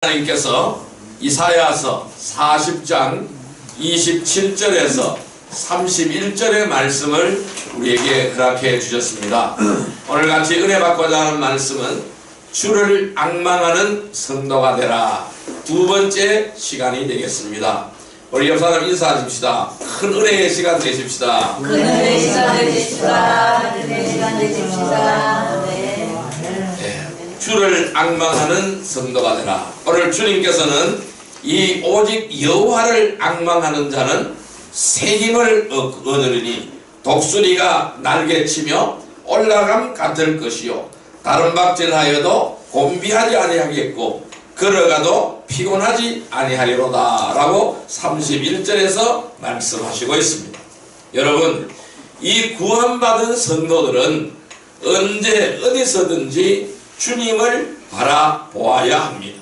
하나님께서 이사야서 40장 27절에서 31절의 말씀을 우리에게 허락해 주셨습니다. 오늘 같이 은혜 받고자 하는 말씀은 주를 앙망하는 성도가 되라, 두 번째 시간이 되겠습니다. 우리 옆 사람 인사하십시다. 큰 은혜의 시간 되십시다. 큰 은혜의 시간 되십시다. 큰 은혜의 시간 되십시다. 네. 주를 앙망하는 성도가 되라. 오늘 주님께서는 이 오직 여호와를 앙망하는 자는 새 힘을 얻으리니 독수리가 날개치며 올라감 같을 것이요 다른 박질하여도 곤비하지 아니하겠고 걸어가도 피곤하지 아니하리로다 라고 31절에서 말씀하시고 있습니다. 여러분, 이 구원받은 성도들은 언제 어디서든지 주님을 바라보아야 합니다.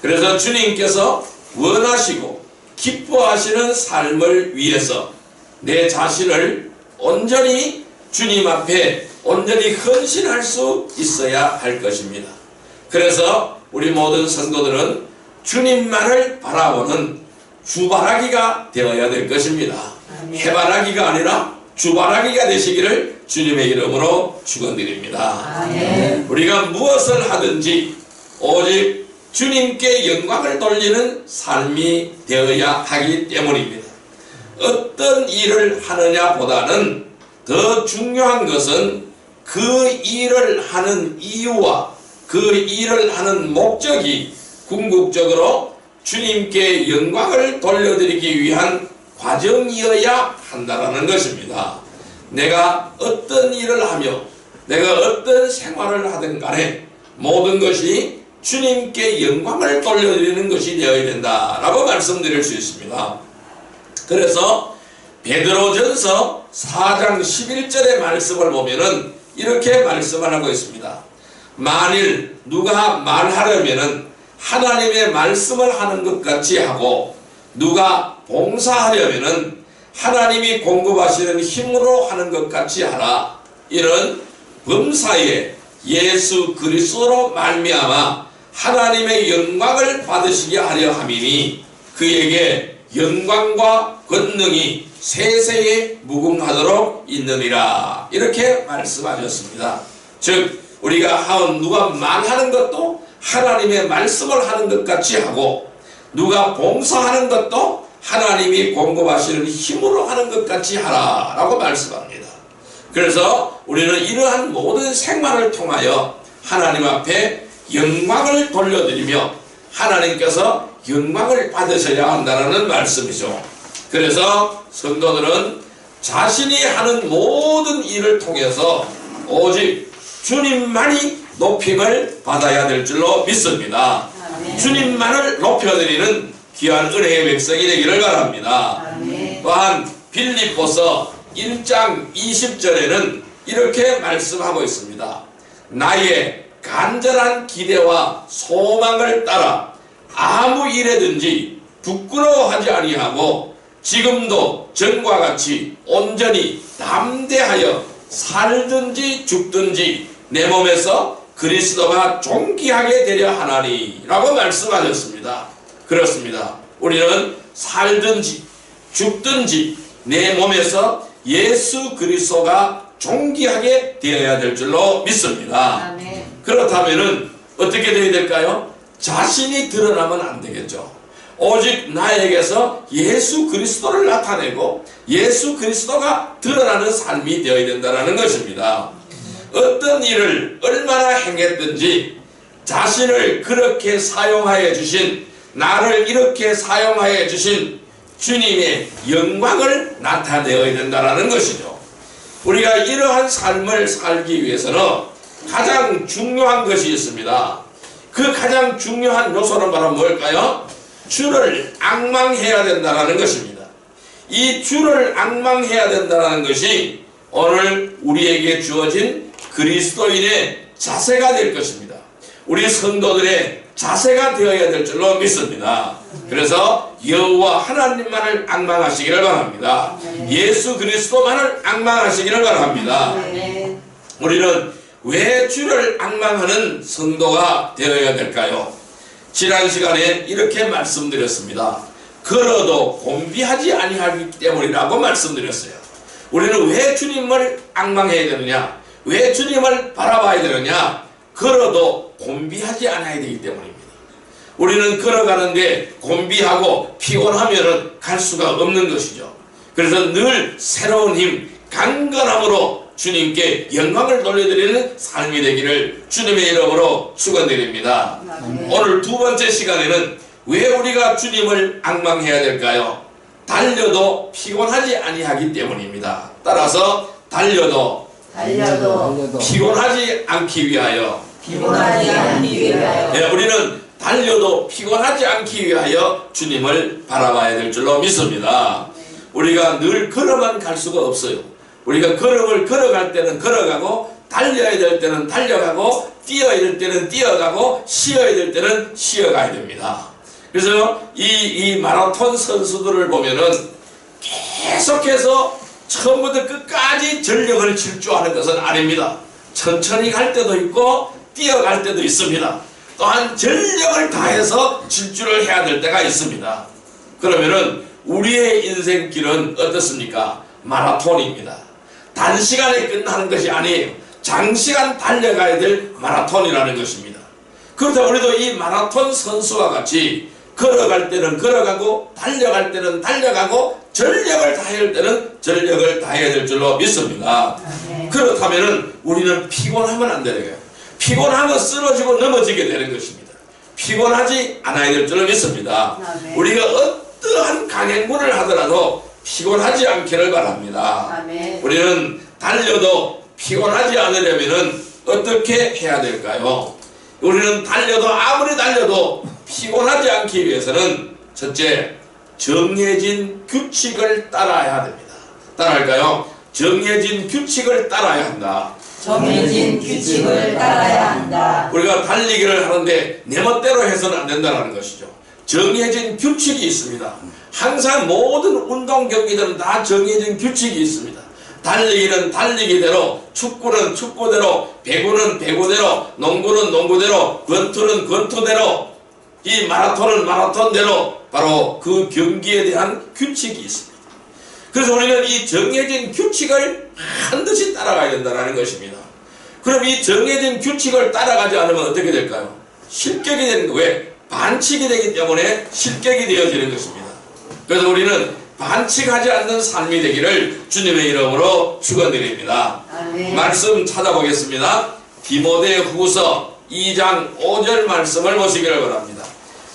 그래서 주님께서 원하시고 기뻐하시는 삶을 위해서 내 자신을 온전히 주님 앞에 온전히 헌신할 수 있어야 할 것입니다. 그래서 우리 모든 성도들은 주님만을 바라보는 주바라기가 되어야 될 것입니다. 해바라기가 아니라 주바라기가 되시기를 주님의 이름으로 축원드립니다. 우리가 무엇을 하든지 오직 주님께 영광을 돌리는 삶이 되어야 하기 때문입니다. 어떤 일을 하느냐 보다는 더 중요한 것은 그 일을 하는 이유와 그 일을 하는 목적이 궁극적으로 주님께 영광을 돌려드리기 위한 과정이어야 한다는 것입니다. 내가 어떤 일을 하며 내가 어떤 생활을 하든 간에 모든 것이 주님께 영광을 돌려드리는 것이 되어야 된다라고 말씀드릴 수 있습니다. 그래서 베드로전서 4장 11절의 말씀을 보면은 이렇게 말씀을 하고 있습니다. 만일 누가 말하려면은 하나님의 말씀을 하는 것 같이 하고 누가 봉사하려면은 하나님이 공급하시는 힘으로 하는 것 같이 하라. 이런 범사에 예수 그리스도로 말미암아 하나님의 영광을 받으시게 하려 함이니 그에게 영광과 권능이 세세에 무궁하도록 있느니라. 이렇게 말씀하셨습니다. 즉 우리가 누가 말하는 것도 하나님의 말씀을 하는 것 같이 하고 누가 봉사하는 것도 하나님이 공급하시는 힘으로 하는 것 같이 하라 라고 말씀합니다. 그래서 우리는 이러한 모든 생활을 통하여 하나님 앞에 영광을 돌려드리며 하나님께서 영광을 받으셔야 한다는 말씀이죠. 그래서 성도들은 자신이 하는 모든 일을 통해서 오직 주님만이 높임을 받아야 될 줄로 믿습니다. 주님만을 높여드리는 귀한 은혜의 백성이 되기를 바랍니다. 또한 빌립보서 1장 20절에는 이렇게 말씀하고 있습니다. 나의 간절한 기대와 소망을 따라 아무 일에든지 부끄러워하지 아니하고 지금도 전과 같이 온전히 담대하여 살든지 죽든지 내 몸에서 그리스도가 존귀하게 되려 하나니 라고 말씀하셨습니다. 그렇습니다. 우리는 살든지 죽든지 내 몸에서 예수 그리스도가 존귀하게 되어야 될 줄로 믿습니다. 그렇다면 어떻게 되어야 될까요? 자신이 드러나면 안 되겠죠. 오직 나에게서 예수 그리스도를 나타내고 예수 그리스도가 드러나는 삶이 되어야 된다는 것입니다. 어떤 일을 얼마나 행했든지 자신을 그렇게 사용하여 주신, 나를 이렇게 사용하여 주신 주님의 영광을 나타내어야 된다는 것이죠. 우리가 이러한 삶을 살기 위해서는 가장 중요한 것이 있습니다. 그 가장 중요한 요소는 바로 뭘까요? 주를 앙망해야 된다는 것입니다. 이 주를 앙망해야 된다는 것이 오늘 우리에게 주어진 그리스도인의 자세가 될 것입니다. 우리 성도들의 자세가 되어야 될 줄로 믿습니다. 그래서 여호와 하나님만을 앙망하시기를 바랍니다. 예수 그리스도만을 앙망하시기를 바랍니다. 우리는 왜 주를 앙망하는 성도가 되어야 될까요? 지난 시간에 이렇게 말씀드렸습니다. 걸어도 곤비하지 아니하기 때문이라고 말씀드렸어요. 우리는 왜 주님을 앙망해야 되느냐? 왜 주님을 바라봐야 되느냐? 걸어도 곤비하지 않아야 되기 때문입니다. 우리는 걸어가는데 곤비하고 피곤하면은 갈 수가 없는 것이죠. 그래서 늘 새로운 힘, 강건함으로 주님께 영광을 돌려드리는 삶이 되기를 주님의 이름으로 축원드립니다. 오늘 두 번째 시간에는 왜 우리가 주님을 앙망해야 될까요? 달려도 피곤하지 아니하기 때문입니다. 따라서 달려도 피곤하지 않기 위하여 우리는 달려도 피곤하지 않기 위하여 주님을 바라봐야 될 줄로 믿습니다. 우리가 늘 걸어만 갈 수가 없어요. 우리가 걸음을 걸어갈 때는 걸어가고, 달려야 될 때는 달려가고, 뛰어야 될 때는 뛰어가고, 쉬어야 될 때는 쉬어가야 됩니다. 그래서 이 마라톤 선수들을 보면은 계속해서 처음부터 끝까지 전력을 질주하는 것은 아닙니다. 천천히 갈 때도 있고 뛰어갈 때도 있습니다. 또한 전력을 다해서 질주를 해야 될 때가 있습니다. 그러면은 우리의 인생길은 어떻습니까? 마라톤입니다. 단시간에 끝나는 것이 아니에요. 장시간 달려가야 될 마라톤이라는 것입니다. 그렇다고 우리도 이 마라톤 선수와 같이 걸어갈 때는 걸어가고, 달려갈 때는 달려가고, 전력을 다해야 될 때는 전력을 다해야 될 줄로 믿습니다. 그렇다면 우리는 피곤하면 안 되는 거예요. 피곤하면 쓰러지고 넘어지게 되는 것입니다. 피곤하지 않아야 될 줄로 믿습니다. 우리가 어떠한 강행군을 하더라도 피곤하지 않기를 바랍니다. 우리는 달려도 피곤하지 않으려면 어떻게 해야 될까요? 우리는 달려도, 아무리 달려도 피곤하지 않기 위해서는 첫째, 정해진 규칙을 따라야 됩니다. 따라할까요? 정해진 규칙을 따라야 한다. 정해진 규칙을 따라야 한다. 우리가 달리기를 하는데 내 멋대로 해서는 안 된다는 것이죠. 정해진 규칙이 있습니다. 항상 모든 운동 경기들은 다 정해진 규칙이 있습니다. 달리기는 달리기대로, 축구는 축구대로, 배구는 배구대로, 농구는 농구대로, 권투는 권투대로, 이 마라톤은 마라톤대로 바로 그 경기에 대한 규칙이 있습니다. 그래서 우리는 이 정해진 규칙을 반드시 따라가야 된다는 것입니다. 그럼 이 정해진 규칙을 따라가지 않으면 어떻게 될까요? 실격이 되는 거예요. 왜? 반칙이 되기 때문에 실격이 되어지는 것입니다. 그래서 우리는 반칙하지 않는 삶이 되기를 주님의 이름으로 축원드립니다. 말씀 찾아보겠습니다. 디모데 후서 2장 5절 말씀을 보시기를 바랍니다.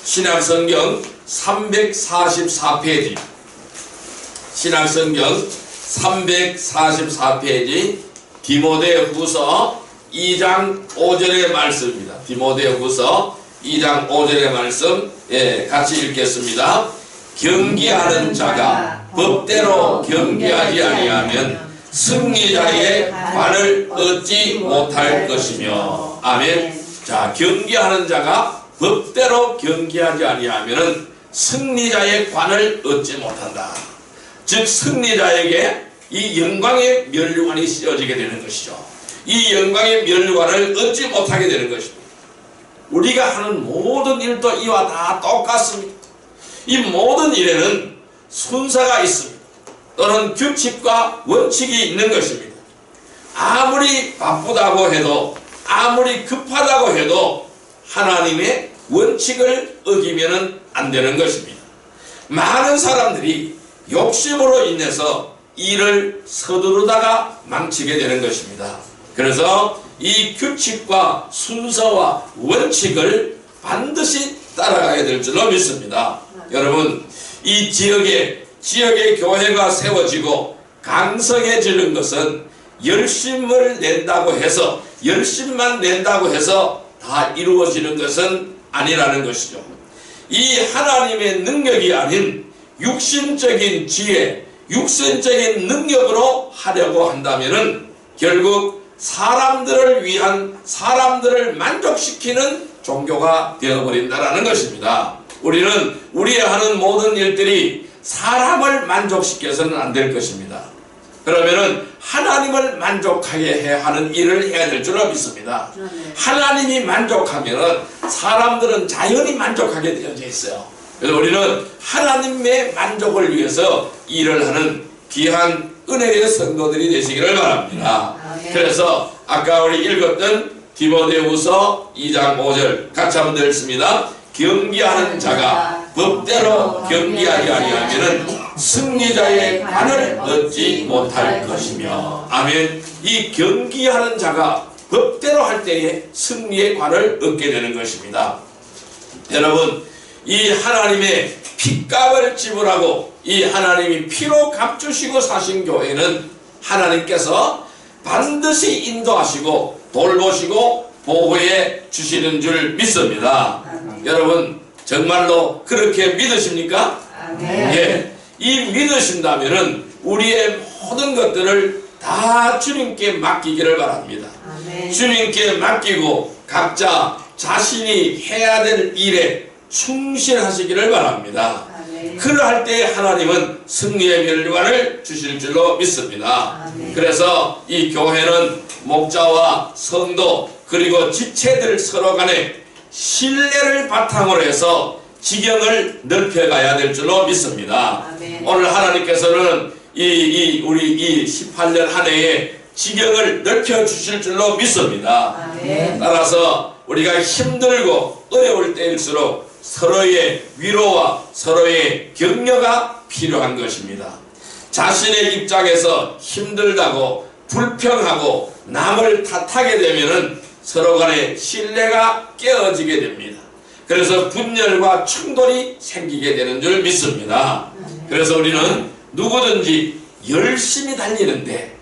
신약성경 344페이지, 신약성경 344페이지 디모데 후서 2장 5절의 말씀입니다. 디모데 후서 2장 5절의 말씀, 같이 읽겠습니다. 경기하는 자가 법대로 경기하지 아니하면 승리자의 관을 얻지 못할 것이며. 아멘. 자, 경기하는 자가 법대로 경기하지 아니하면 승리자의 관을 얻지 못한다. 즉 승리자에게 이 영광의 면류관이 씌워지게 되는 것이죠. 이 영광의 면류관을 얻지 못하게 되는 것입니다. 우리가 하는 모든 일도 이와 다 똑같습니다. 이 모든 일에는 순서가 있습니다. 또는 규칙과 원칙이 있는 것입니다. 아무리 바쁘다고 해도, 아무리 급하다고 해도 하나님의 원칙을 어기면 안 되는 것입니다. 많은 사람들이 욕심으로 인해서 일을 서두르다가 망치게 되는 것입니다. 그래서 이 규칙과 순서와 원칙을 반드시 따라가야 될 줄로 믿습니다. 여러분, 이 지역에 교회가 세워지고 강성해지는 것은 열심을 낸다고 해서, 열심만 낸다고 해서 다 이루어지는 것은 아니라는 것이죠. 이 하나님의 능력이 아닌 육신적인 지혜, 육신적인 능력으로 하려고 한다면은 결국 사람들을 위한, 사람들을 만족시키는 종교가 되어버린다라는 것입니다. 우리는 우리의 하는 모든 일들이 사람을 만족시켜서는 안 될 것입니다. 그러면은 하나님을 만족하게 해야 하는 일을 해야 될 줄로 믿습니다. 하나님이 만족하면은 사람들은 자연히 만족하게 되어져 있어요. 그래서 우리는 하나님의 만족을 위해서 일을 하는 귀한 은혜의 성도들이 되시기를 바랍니다. 그래서 아까 우리 읽었던 디모데후서 2장 5절 같이 한번 읽습니다. 경기하는 자가 법대로 경기하지 아니하면은 승리자의 관을 얻지 못할 것이며. 아멘. 이 경기하는 자가 법대로 할 때에 승리의 관을 얻게 되는 것입니다. 여러분, 이 하나님의 핏값을 지불하고 이 하나님이 피로 값주시고 사신 교회는 하나님께서 반드시 인도하시고 돌보시고 보호해 주시는 줄 믿습니다. 여러분, 정말로 그렇게 믿으십니까? 예. 이 믿으신다면은 우리의 모든 것들을 다 주님께 맡기기를 바랍니다. 주님께 맡기고 각자 자신이 해야 될 일에 충실하시기를 바랍니다. 그러할 때 하나님은 승리의 멸관을 주실 줄로 믿습니다. 그래서 이 교회는 목자와 성도 그리고 지체들 서로 간에 신뢰를 바탕으로 해서 지경을 넓혀가야 될 줄로 믿습니다. 오늘 하나님께서는 우리 18년 한 해에 지경을 넓혀주실 줄로 믿습니다. 따라서 우리가 힘들고 어려울 때일수록 서로의 위로와 서로의 격려가 필요한 것입니다. 자신의 입장에서 힘들다고 불평하고 남을 탓하게 되면은 서로 간의 신뢰가 깨어지게 됩니다. 그래서 분열과 충돌이 생기게 되는 줄 믿습니다. 그래서 우리는 누구든지 열심히 달리는데,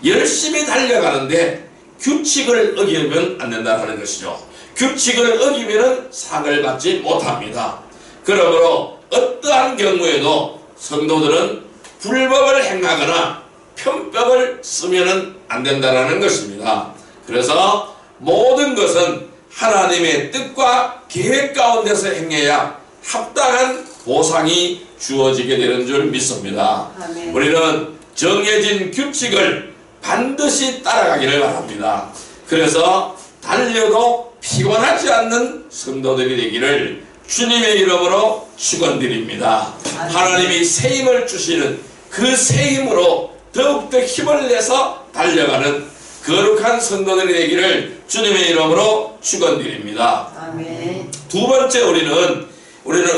열심히 달려가는데 규칙을 어기면 안 된다는 것이죠. 규칙을 어기면 상을 받지 못합니다. 그러므로 어떠한 경우에도 성도들은 불법을 행하거나 편법을 쓰면 안 된다는 것입니다. 그래서 모든 것은 하나님의 뜻과 계획 가운데서 행해야 합당한 보상이 주어지게 되는 줄 믿습니다. 우리는 정해진 규칙을 반드시 따라가기를 바랍니다. 그래서 달려도 피곤하지 않는 성도들이 되기를 주님의 이름으로 축원드립니다. 하나님이 새 힘을 주시는 그 새 힘으로 더욱더 힘을 내서 달려가는 거룩한 성도들이 되기를 주님의 이름으로 축원드립니다. 두 번째 우리는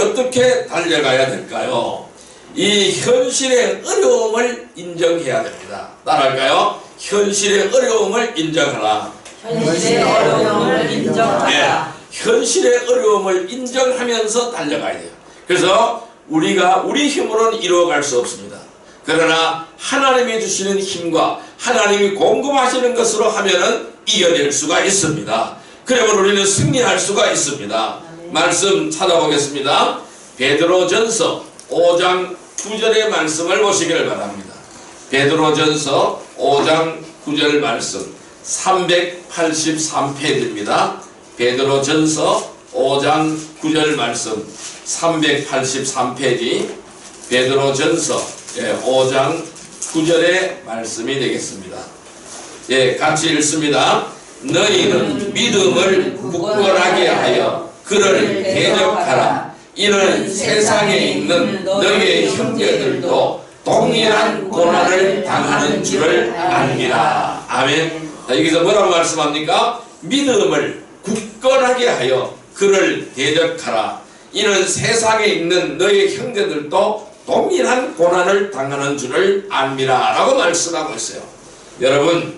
어떻게 달려가야 될까요? 이 현실의 어려움을 인정해야 됩니다. 따라할까요? 현실의 어려움을 인정하라. 현실의 어려움을 인정하라. 네, 현실의 어려움을 인정하면서 달려가야 돼요. 그래서 우리가 우리 힘으로는 이루어갈 수 없습니다. 그러나 하나님이 주시는 힘과 하나님이 공급하시는 것으로 하면은 이겨낼 수가 있습니다. 그러면 우리는 승리할 수가 있습니다. 말씀 찾아보겠습니다. 베드로전서 5장 9절의 말씀을 보시기를 바랍니다. 베드로전서 5장 9절 말씀 383페이지입니다. 베드로전서 5장 9절 말씀 383페이지 베드로전서 5장 9절의 말씀이 되겠습니다. 예, 같이 읽습니다. 너희는 믿음을 굳건하게 하여 그를 대적하라. 이는 세상에 있는 너희의 형제들도 동일한 고난을 당하는 줄을 알리라. 아멘. 자, 여기서 뭐라고 말씀합니까? 믿음을 굳건하게 하여 그를 대적하라. 이는 세상에 있는 너희의 형제들도 동일한 고난을 당하는 줄을 압니다 라고 말씀하고 있어요. 여러분,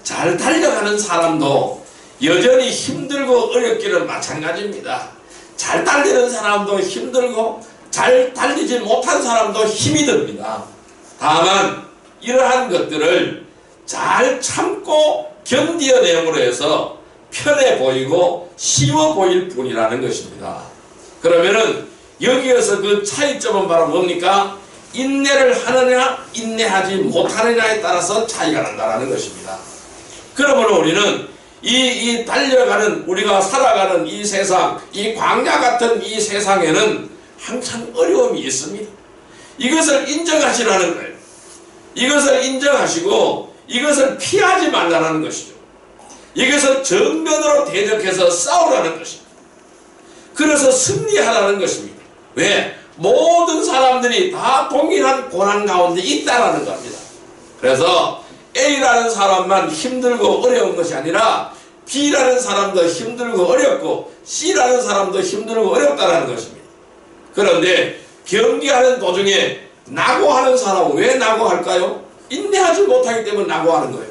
잘 달려가는 사람도 여전히 힘들고 어렵기는 마찬가지입니다. 잘 달리는 사람도 힘들고 잘 달리지 못한 사람도 힘이 듭니다. 다만 이러한 것들을 잘 참고 견디어내므로 해서 편해 보이고 쉬워 보일 뿐이라는 것입니다. 그러면은 여기에서 그 차이점은 바로 뭡니까? 인내를 하느냐 인내하지 못하느냐에 따라서 차이가 난다는 것입니다. 그러므로 우리는 이 달려가는 우리가 살아가는 이 세상, 이 광야 같은 이 세상에는 항상 어려움이 있습니다. 이것을 인정하시라는 거예요. 이것을 인정하시고 이것을 피하지 말라는 것이죠. 이것을 정면으로 대적해서 싸우라는 것입니다. 그래서 승리하라는 것입니다. 왜? 모든 사람들이 다 동일한 고난 가운데 있다라는 겁니다. 그래서 A라는 사람만 힘들고 어려운 것이 아니라 B라는 사람도 힘들고 어렵고 C라는 사람도 힘들고 어렵다는 것입니다. 그런데 경기하는 도중에 낙오하는 사람은 왜 낙오할까요? 인내하지 못하기 때문에 낙오하는 거예요.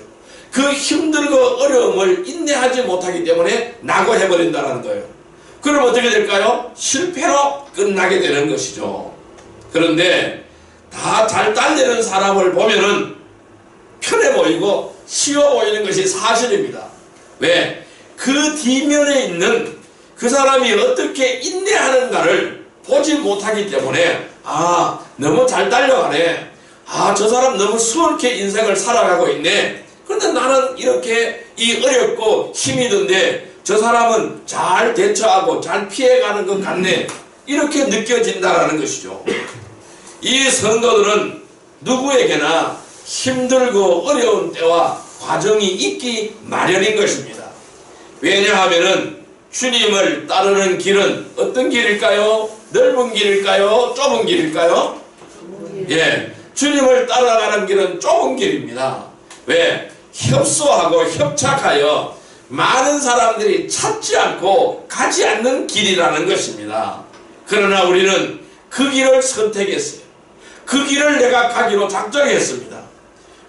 그 힘들고 어려움을 인내하지 못하기 때문에 낙오해버린다는 거예요. 그럼 어떻게 될까요? 실패로 끝나게 되는 것이죠. 그런데 다 잘 달리는 사람을 보면은 편해 보이고 쉬워 보이는 것이 사실입니다. 왜? 그 뒷면에 있는 그 사람이 어떻게 인내하는가를 보지 못하기 때문에 아, 너무 잘 달려가네. 아, 저 사람 너무 수월하게 인생을 살아가고 있네. 그런데 나는 이렇게 어렵고 힘이 든데 저 사람은 잘 대처하고 잘 피해가는 것 같네. 이렇게 느껴진다는 것이죠. 이 성도들은 누구에게나 힘들고 어려운 때와 과정이 있기 마련인 것입니다. 왜냐하면 주님을 따르는 길은 어떤 길일까요? 넓은 길일까요? 좁은 길일까요? 예, 주님을 따라가는 길은 좁은 길입니다. 왜? 협소하고 협착하여 많은 사람들이 찾지 않고 가지 않는 길이라는 것입니다. 그러나 우리는 그 길을 선택했어요. 그 길을 내가 가기로 작정했습니다.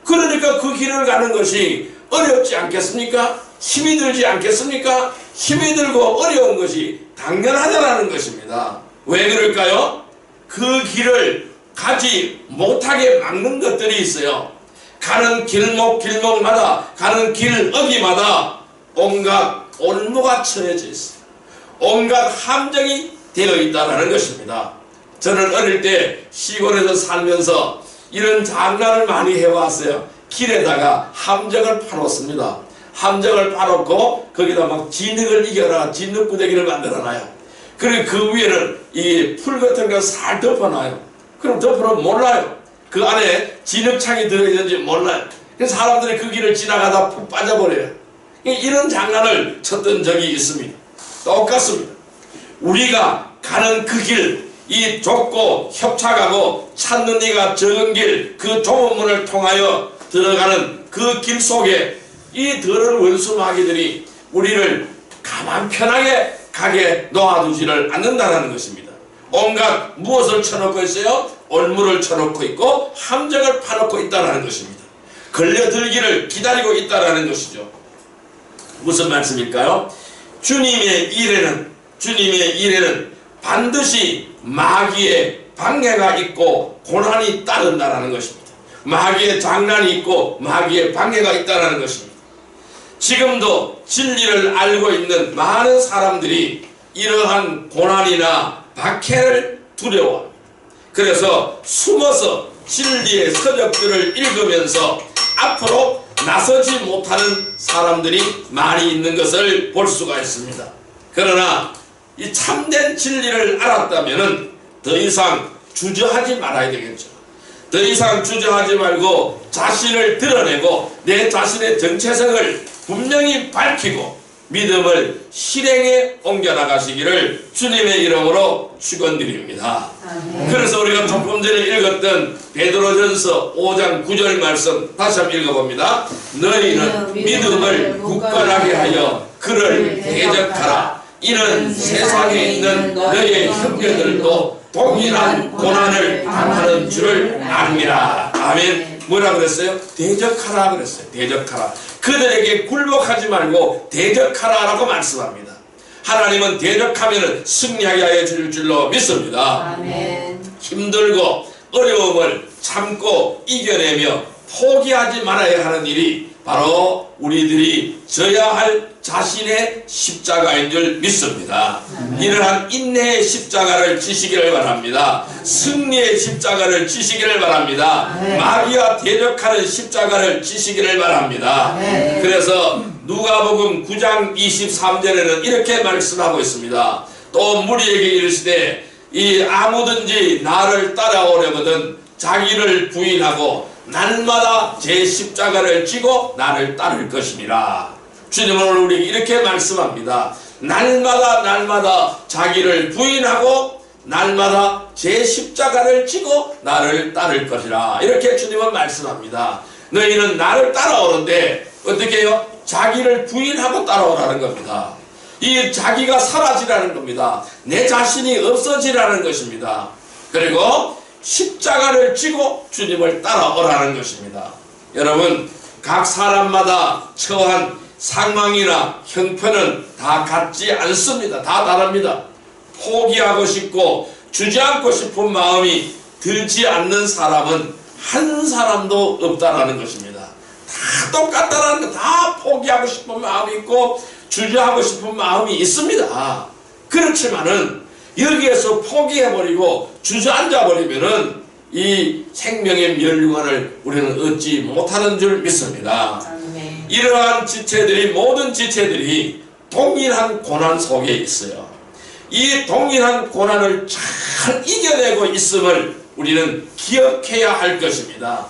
그러니까 그 길을 가는 것이 어렵지 않겠습니까? 힘이 들지 않겠습니까? 힘이 들고 어려운 것이 당연하다는 것입니다. 왜 그럴까요? 그 길을 가지 못하게 막는 것들이 있어요. 가는 길목마다 가는 길어기마다 온갖 올무가 처해져 있어요. 온갖 함정이 되어 있다는 것입니다. 저는 어릴 때 시골에서 살면서 이런 장난을 많이 해왔어요. 길에다가 함정을 파놓습니다. 함정을 파놓고 거기다 막 진흙을 이겨라 진흙 부대기를 만들어놔요. 그리고 그 위에는 이 풀 같은 거 살 덮어놔요. 그럼 덮어놓으면 몰라요. 그 안에 진흙창이 들어있는지 몰라요. 그래서 사람들이 그 길을 지나가다 푹 빠져버려요. 이런 장난을 쳤던 적이 있습니다. 똑같습니다. 우리가 가는 그 길, 이 좁고 협착하고 찾는 이가 적은 길, 그 좁은 문을 통하여 들어가는 그 길 속에 이 더러운 원수 마귀들이 우리를 가만 편하게 가게 놓아두지를 않는다는 것입니다. 온갖 무엇을 쳐놓고 있어요? 올무를 쳐놓고 있고 함정을 파놓고 있다는 것입니다. 걸려들기를 기다리고 있다는 것이죠. 무슨 말씀일까요? 주님의 일에는 반드시 마귀의 방해가 있고 고난이 따른다는 것입니다. 마귀의 장난이 있고 마귀의 방해가 있다는 것입니다. 지금도 진리를 알고 있는 많은 사람들이 이러한 고난이나 박해를 두려워합니다. 그래서 숨어서 진리의 서적들을 읽으면서 앞으로 나서지 못하는 사람들이 많이 있는 것을 볼 수가 있습니다. 그러나 이 참된 진리를 알았다면 더 이상 주저하지 말아야 되겠죠. 더 이상 주저하지 말고 자신을 드러내고 내 자신의 정체성을 분명히 밝히고 믿음을 실행에 옮겨나가시기를 주님의 이름으로 축원드립니다. 그래서 우리가 조금 전에 읽었던 베드로전서 5장 9절 말씀 다시 한번 읽어봅니다. 너희는 믿음을 굳건하게 하여 그를 대적하라. 이는 세상에 있는 너희의 형제들도 동일한 고난을 당하는 줄을 압니다. 아멘. 뭐라 그랬어요? 대적하라 그랬어요. 대적하라. 그들에게 굴복하지 말고 대적하라라고 말씀합니다. 하나님은 대적하면 승리하게 하여 줄 줄로 믿습니다. 아멘. 힘들고 어려움을 참고 이겨내며 포기하지 말아야 하는 일이 바로 우리들이 져야 할 자신의 십자가인 줄 믿습니다. 이러한 인내의 십자가를 지시기를 바랍니다. 승리의 십자가를 지시기를 바랍니다. 마귀와 대적하는 십자가를 지시기를 바랍니다. 그래서 누가복음 9장 23절에는 이렇게 말씀하고 있습니다. 또 무리에게 이르시되 이 아무든지 나를 따라오려거든 자기를 부인하고 날마다 제 십자가를 지고 나를 따를 것이니라. 주님은 오늘 우리에게 이렇게 말씀합니다. 날마다 자기를 부인하고 날마다 제 십자가를 지고 나를 따를 것이라. 이렇게 주님은 말씀합니다. 너희는 나를 따라오는데 어떻게 해요? 자기를 부인하고 따라오라는 겁니다. 이 자기가 사라지라는 겁니다. 내 자신이 없어지라는 것입니다. 그리고 십자가를 지고 주님을 따라오라는 것입니다. 여러분, 각 사람마다 처한 상황이나 형편은 다 같지 않습니다. 다 다릅니다. 포기하고 싶고 주저앉고 싶은 마음이 들지 않는 사람은 한 사람도 없다라는 것입니다. 다 똑같다라는 거, 다 포기하고 싶은 마음이 있고 주저하고 싶은 마음이 있습니다. 그렇지만은 여기에서 포기해버리고 주저앉아버리면은 이 생명의 멸류관을 우리는 얻지 못하는 줄 믿습니다. 아멘. 이러한 지체들이, 모든 지체들이 동일한 고난 속에 있어요. 이 동일한 고난을 잘 이겨내고 있음을 우리는 기억해야 할 것입니다.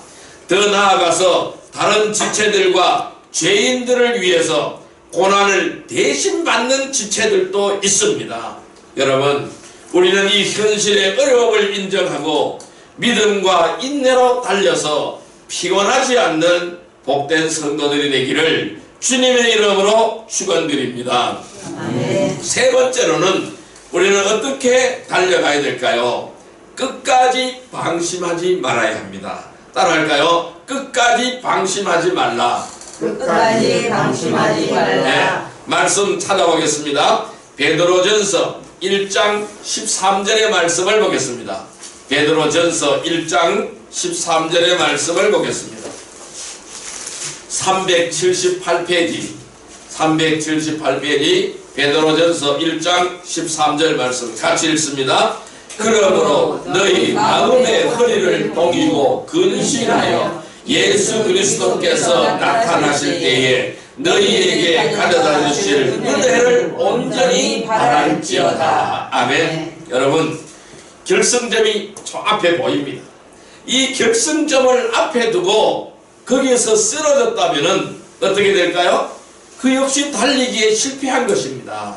더 나아가서 다른 지체들과 죄인들을 위해서 고난을 대신 받는 지체들도 있습니다. 여러분, 우리는 이 현실의 어려움을 인정하고 믿음과 인내로 달려서 피곤하지 않는 복된 성도들이 되기를 주님의 이름으로 축원드립니다. 세 번째로는 우리는 어떻게 달려가야 될까요? 끝까지 방심하지 말아야 합니다. 따라할까요? 끝까지 방심하지 말라. 끝까지 방심하지 말라. 네, 말씀 찾아보겠습니다. 베드로전서 1장 13절의 말씀을 보겠습니다. 베드로전서 1장 13절의 말씀을 보겠습니다. 378페이지 베드로전서 1장 13절 말씀 같이 읽습니다. 그러므로 너희 마음의 허리를 동이고 근신하여 예수 그리스도께서 나타나실 때에 너희에게 가져다 주실 은혜를 온전히 바랄지어다. 아멘. 여러분, 결승점이 저 앞에 보입니다. 이 결승점을 앞에 두고 거기에서 쓰러졌다면 어떻게 될까요? 그 역시 달리기에 실패한 것입니다.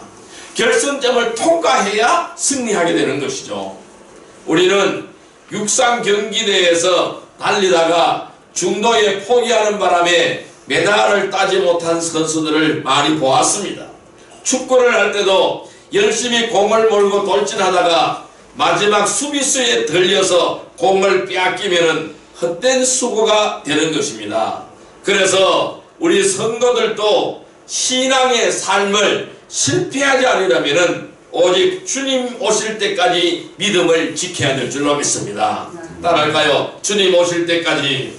결승점을 통과해야 승리하게 되는 것이죠. 우리는 육상 경기대회에서 달리다가 중도에 포기하는 바람에 메달을 따지 못한 선수들을 많이 보았습니다. 축구를 할 때도 열심히 공을 몰고 돌진하다가 마지막 수비수에 들려서 공을 빼앗기면 헛된 수고가 되는 것입니다. 그래서 우리 성도들도 신앙의 삶을 실패하지 않으려면 오직 주님 오실 때까지 믿음을 지켜야 될 줄로 믿습니다. 따라할까요? 주님 오실 때까지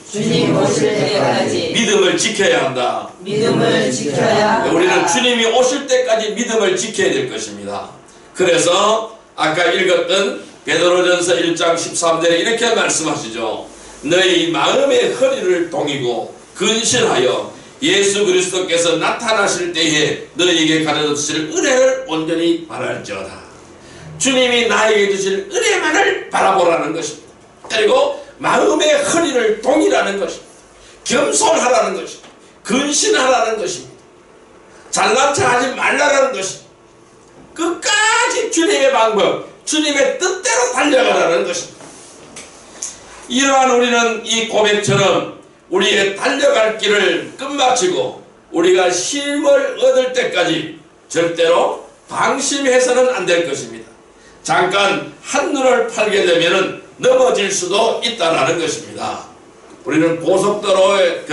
믿음을 지켜야 한다. 믿음을 지켜야 한다. 우리는 주님이 오실 때까지 믿음을 지켜야 될 것입니다. 그래서 아까 읽었던 베드로전서 1장 13절에 이렇게 말씀하시죠. 너희 마음의 허리를 동이고 근신하여 예수 그리스도께서 나타나실 때에 너희에게 가르쳐 주실 은혜를 온전히 바랄지어다. 주님이 나에게 주실 은혜만을 바라보라는 것입니다. 그리고 마음의 허리를 동이라는 것입니다. 겸손하라는 것입니다. 근신하라는 것입니다. 잘난 척하지 말라는 것입니다. 끝까지 주님의 방법, 주님의 뜻대로 달려가라는 것입니다. 이러한 우리는 이 고백처럼 우리의 달려갈 길을 끝마치고 우리가 쉼을 얻을 때까지 절대로 방심해서는 안 될 것입니다. 잠깐 한눈을 팔게 되면 넘어질 수도 있다는 것입니다. 우리는 고속도로에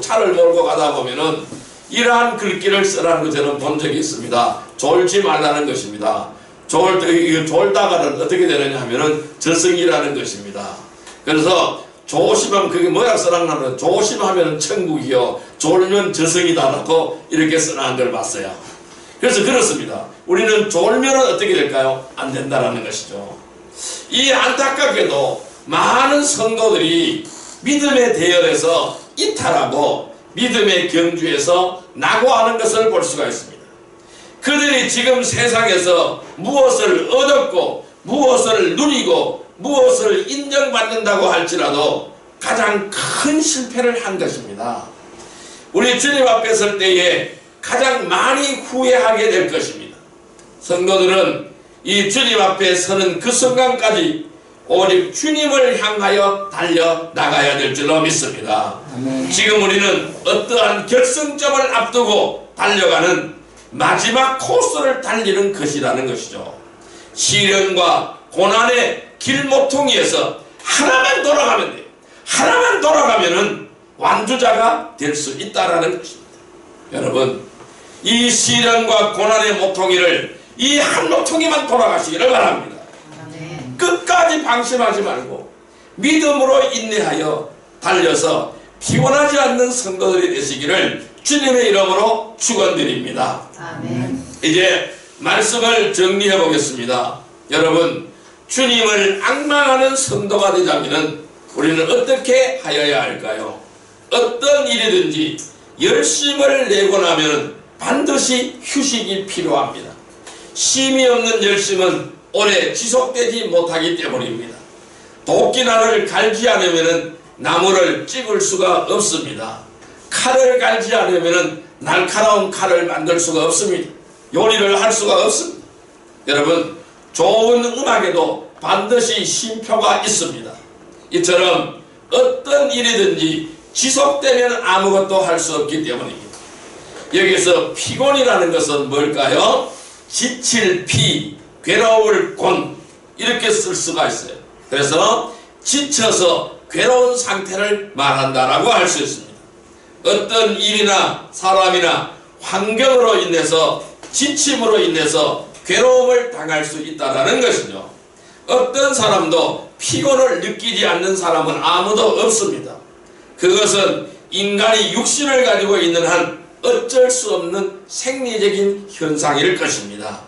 차를 몰고 가다 보면은 이러한 글귀를 쓰라는 거 저는 본 적이 있습니다. 졸지 말라는 것입니다. 졸다가는 어떻게 되느냐 하면은 저승이라는 것입니다. 그래서 조심하면 그게 뭐라 써놨냐면 조심하면 천국이요 졸면 저승이다라고 이렇게 써놓은 걸 봤어요. 그래서 그렇습니다. 우리는 졸면 어떻게 될까요? 안 된다라는 것이죠. 이 안타깝게도 많은 성도들이 믿음의 대열에서 이탈하고 믿음의 경주에서 낙오하는 것을 볼 수가 있습니다. 그들이 지금 세상에서 무엇을 얻었고 무엇을 누리고 무엇을 인정받는다고 할지라도 가장 큰 실패를 한 것입니다. 우리 주님 앞에 설 때에 가장 많이 후회하게 될 것입니다. 성도들은 이 주님 앞에 서는 그 순간까지 오직 주님을 향하여 달려나가야 될 줄로 믿습니다. 지금 우리는 어떠한 결승점을 앞두고 달려가는 마지막 코스를 달리는 것이라는 것이죠. 시련과 고난의 길모퉁이에서 하나만 돌아가면 돼요. 하나만 돌아가면은 완주자가 될 수 있다라는 것입니다. 여러분, 이 시련과 고난의 모퉁이를 이 한 모퉁이만 돌아가시기를 바랍니다. 끝까지 방심하지 말고 믿음으로 인내하여 달려서 피곤하지 않는 성도들이 되시기를 주님의 이름으로 축원드립니다. 이제 말씀을 정리해 보겠습니다. 여러분, 주님을 앙망하는 성도가 되자면 우리는 어떻게 하여야 할까요? 어떤 일이든지 열심을 내고 나면 반드시 휴식이 필요합니다. 쉼이 없는 열심은 오래 지속되지 못하기 때문입니다. 도끼날을 갈지 않으면 나무를 찍을 수가 없습니다. 칼을 갈지 않으면 날카로운 칼을 만들 수가 없습니다. 요리를 할 수가 없습니다. 여러분, 좋은 음악에도 반드시 쉼표가 있습니다. 이처럼 어떤 일이든지 지속되면 아무것도 할 수 없기 때문입니다. 여기서 피곤이라는 것은 뭘까요? 지칠 피, 괴로울 곤, 이렇게 쓸 수가 있어요. 그래서 지쳐서 괴로운 상태를 말한다라고 할 수 있습니다. 어떤 일이나 사람이나 환경으로 인해서 지침으로 인해서 괴로움을 당할 수 있다는 것이죠. 어떤 사람도 피곤을 느끼지 않는 사람은 아무도 없습니다. 그것은 인간이 육신을 가지고 있는 한 어쩔 수 없는 생리적인 현상일 것입니다.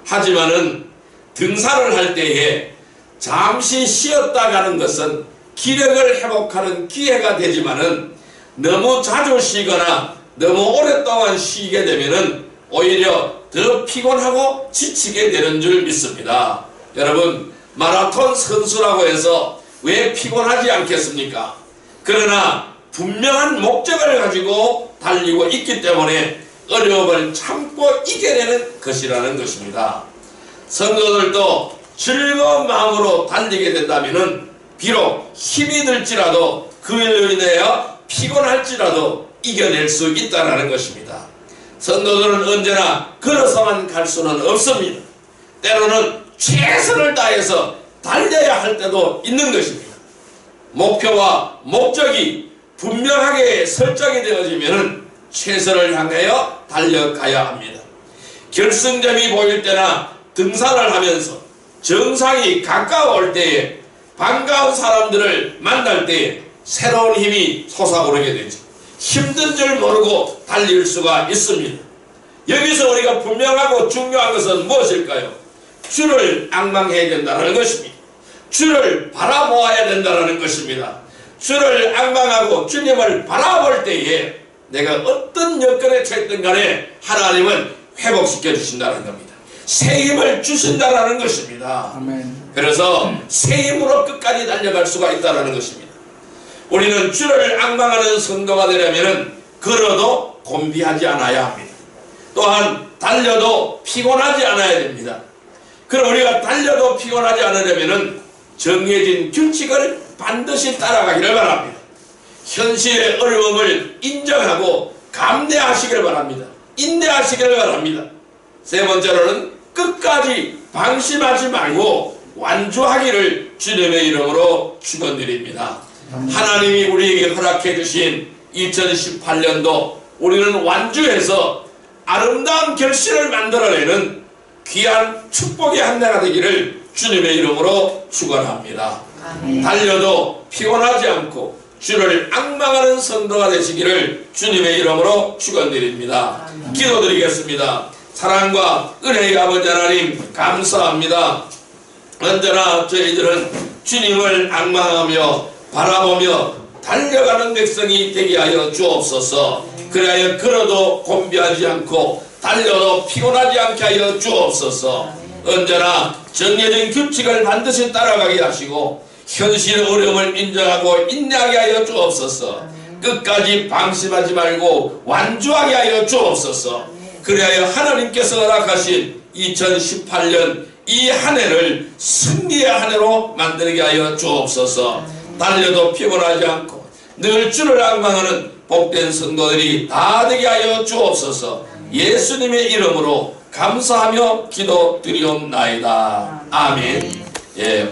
하지만은 등산을 할 때에 잠시 쉬었다 가는 것은 기력을 회복하는 기회가 되지만은 너무 자주 쉬거나 너무 오랫동안 쉬게 되면은 오히려 더 피곤하고 지치게 되는 줄 믿습니다. 여러분, 마라톤 선수라고 해서 왜 피곤하지 않겠습니까? 그러나 분명한 목적을 가지고 달리고 있기 때문에 어려움을 참고 이겨내는 것이라는 것입니다. 성도들도 즐거운 마음으로 달리게 된다면 비록 힘이 들지라도 그로 인하여 피곤할지라도 이겨낼 수 있다는 것입니다. 성도들은 언제나 걸어서만 갈 수는 없습니다. 때로는 최선을 다해서 달려야 할 때도 있는 것입니다. 목표와 목적이 분명하게 설정이 되어지면 최선을 향하여 달려가야 합니다. 결승점이 보일 때나 등산을 하면서 정상이 가까워올 때에 반가운 사람들을 만날 때에 새로운 힘이 솟아오르게 되죠. 힘든 줄 모르고 달릴 수가 있습니다. 여기서 우리가 분명하고 중요한 것은 무엇일까요? 주를 앙망해야 된다는 것입니다. 주를 바라보아야 된다는 것입니다. 주를 앙망하고 주님을 바라볼 때에 내가 어떤 여건에 처했든 간에 하나님은 회복시켜 주신다는 겁니다. 새 힘을 주신다는 것입니다. 아멘. 그래서 새 힘으로 끝까지 달려갈 수가 있다는 것입니다. 우리는 주를 앙망하는 성도가 되려면 걸어도 곤비하지 않아야 합니다. 또한 달려도 피곤하지 않아야 됩니다. 그럼 우리가 달려도 피곤하지 않으려면 정해진 규칙을 반드시 따라가기를 바랍니다. 현실의 어려움을 인정하고 감내하시기를 바랍니다. 인내하시기를 바랍니다. 세 번째로는 끝까지 방심하지 말고 완주하기를 주님의 이름으로 축원드립니다. 하나님이 우리에게 허락해 주신 2018년도 우리는 완주해서 아름다운 결실을 만들어내는 귀한 축복의 한 해가 되기를 주님의 이름으로 축원합니다. 달려도 피곤하지 않고 주를 앙망하는 성도가 되시기를 주님의 이름으로 축원드립니다. 기도드리겠습니다. 사랑과 은혜의 아버지 하나님 감사합니다. 언제나 저희들은 주님을 앙망하며 바라보며 달려가는 백성이 되게 하여 주옵소서. 그래야 걸어도 곤비하지 않고 달려도 피곤하지 않게 하여 주옵소서. 언제나 정해진 규칙을 반드시 따라가게 하시고 현실의 어려움을 인정하고 인내하게 하여 주옵소서. 끝까지 방심하지 말고 완주하게 하여 주옵소서. 그리하여 하나님께서 허락하신 2018년 이 한 해를 승리의 한 해로 만들게 하여 주옵소서. 달려도 피곤하지 않고 늘 주를 앙망하는 복된 성도들이 다 되게 하여 주옵소서. 예수님의 이름으로 감사하며 기도드리옵나이다. 아멘. 예.